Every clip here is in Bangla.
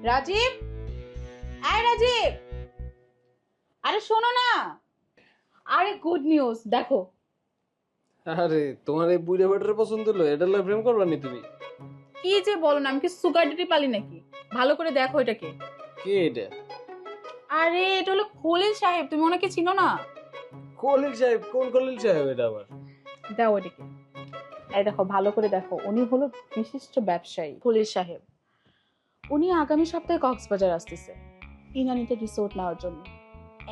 রাজীব, আয় রাজীব, আরে শোনো না। আরে গুড নিউজ দেখো। আরে তোমার এই বুড়া বেটার পছন্দ হলো, এটা লয়ে প্রেম করবা নি তুমি? কি যে বলো না, আমি কি সুগার ডেডি পালি নাকি? ভালো করে দেখো এটাকে। কে এটা? আরে এটা হলো খলিল সাহেব, তুমি ওনাকে চিনো না? খলিল সাহেব? কোন খলিল সাহেব এটা আবার? দাও এটাকে। এই দেখো ভালো করে দেখো, উনি হলো বিশিষ্ট ব্যবসায়ী খলিল সাহেব। উনি আগামী সপ্তাহে কক্সবাজার আসতেছে ইনানিতে রিসোর্ট নেওয়ার জন্য।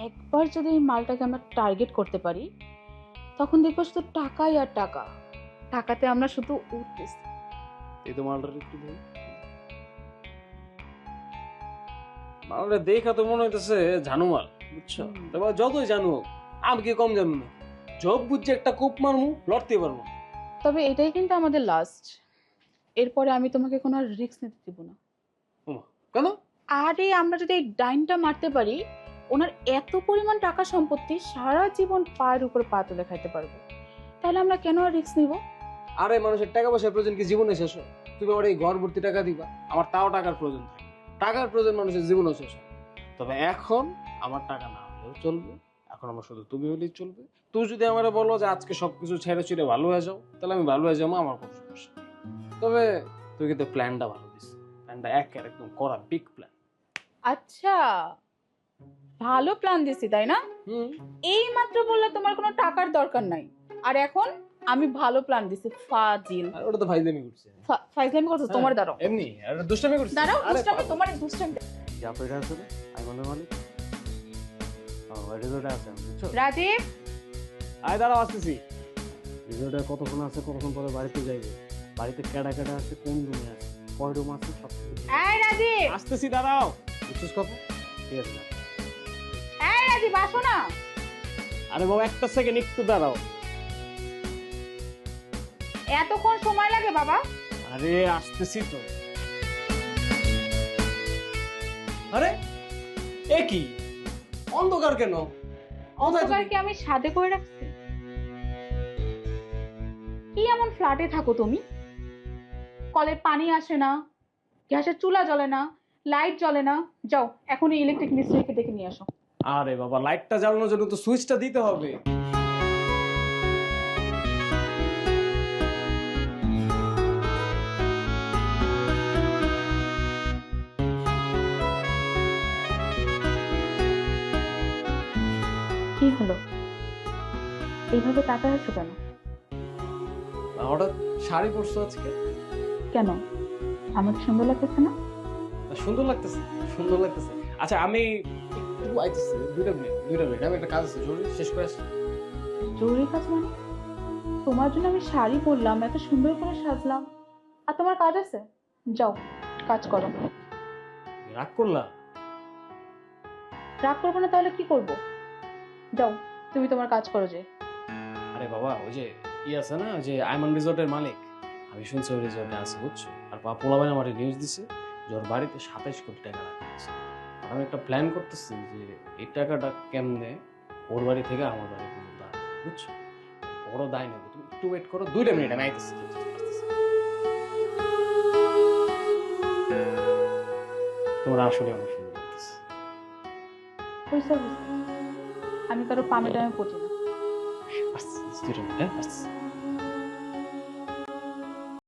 একবার যদি এই মালটাকে আমরা টার্গেট করতে পারি, তখন দেখবো শুধু টাকাই আর টাকা, টাকাতে আমরা শুধু উঠতেছি। এই তো মালটার একটু দেই। মালটা দেখা তো মনে হইতেছে জানু মাল, বুঝছো? তবে যতই জানু আমি কি কম জানু না। জব বুঝছে একটা কোপ মারমু, লড়তে পারবো। তবে এটাই কিন্তু আমাদের লাস্ট। এরপরে আমি তোমাকে কোনো আর রিস্ক নিতে দিব না। কেন? আরে আমরা যদি এই ডাইনটা মারতে পারি, ওনার এত পরিমাণ টাকা সম্পত্তি, সারা জীবন পায়ের উপরে পা তুলে খাইতে পারবো। তাহলে আমরা কেন আর রিস্ক নিব? আরে মানুষের টাকা পয়সার প্রয়োজন কি জীবনে শেষ হয়? তুমি আমার এই ঘর ভর্তি টাকা দিবা, আমার তাও টাকার প্রয়োজন থাকে। টাকার প্রয়োজন মানুষের জীবনও শেষ হয়। তবে এখন আমার টাকা না হলেও চলবে, এখন আমার শুধু তুমি হলেই চলবে। তুই যদি আমার বলো যে আজকে সবকিছু ছেড়ে ছেড়ে ভালো হয়ে যাও, তাহলে আমি ভালো হয়ে যাবো, আমার কোনো সমস্যা নেই। তবে তুই কিন্তু প্ল্যানটা ভালো দিস, প্ল্যানটা একদম করা বিগ প্ল্যান। আচ্ছা, ভালো প্ল্যান দিছি তাই না? এই মাত্র বললে তোমার কোনো টাকার দরকার নাই, আর এখন আমি ভালো প্ল্যান দিছি। ফাজিল! আর ওটা তো ফাইজলামি করছে। ফাইজলামি করছো তোমার? দাঁড়াও, এমনি আর দুষ্টামি করছে। দাঁড়াও, আরে দুষ্টামি তোমার দুষ্টামি। কি আপনারা আসলে আমি মনে মালিক রিসোর্টে আছেন, বুঝছো? রাজীব, আয় দাঁড়াও, আসতেছি। রিসোর্টে কতক্ষণ আছে, কতক্ষণ পরে বাড়িতে যাইবে, বাড়িতে কেডা কেডা আছে, কোন রুমে আছে, কয় রুম আছে, সব কিছু। এই রাজীব, আসতেছি, দাঁড়াও। বুঝছিস কখন? ঠিক আছে। এই রাজীব আসো না। আরে বাবা একটা সেকেন্ড একটু দাঁড়াও। এতক্ষণ সময় লাগে বাবা? আরে আসতেছি তো। আরে এ কি অন্ধকার কেন? অন্ধকার কি আমি সাথে করে রাখছি? কি এমন ফ্ল্যাটে থাকো তুমি? কলে পানি আসে না, গ্যাসের চুলা জ্বলে না, লাইট জ্বলে না। যাও এখনই ইলেকট্রিক মিস্ত্রিকে ডেকে নিয়ে আসো। আরে বাবা লাইটটা জ্বালানোর জন্য তো সুইচটা দিতে হবে। কি হলো, এইভাবে তাকায় আছো কেন? হঠাৎ শাড়ি পরছো আজকে কেন, আমাকে সুন্দর লাগতেছে না? সুন্দর লাগতেছে, সুন্দর লাগতেছে। আচ্ছা আমি একটু আইতেছি, 2 মিনিট আমি একটা কাজ আছে জরুরি, শেষ করে আসি। জরুরি কাজ মানে? তোমার জন্য আমি শাড়ি পরলাম, এত সুন্দর করে সাজলাম, আর তোমার কাজ আছে? যাও কাজ করো। রাগ করলা? রাগ করবো না তাহলে কি করব? যাও তুমি তোমার কাজ করো যে। আরে বাবা ওই যে আছে না, ওই যে আইমন রিসোর্টের মালিক, আমি শুনছি ওই রিসোর্টে আছে, বুঝছো? আর পোলাবাইন আমার নিউজ দিছে যে ওর বাড়িতে 27 কোটি টাকা রাখা আছে। আর আমি একটা প্ল্যান করতেছি যে এই টাকাটা কেমনে ওর বাড়ি থেকে আমার বাড়ি পর্যন্ত আসবে, বুঝছো? বড় দায় নেবো, তুমি একটু ওয়েট করো, 2 মিনিট আমি আইতেছি। তোমার আসলে অনেক সুন্দর লাগতেছে। আমি কারো পামে টামে পড়ি না। আসতেছি, 2 মিনিট, হ্যাঁ আসতেছি।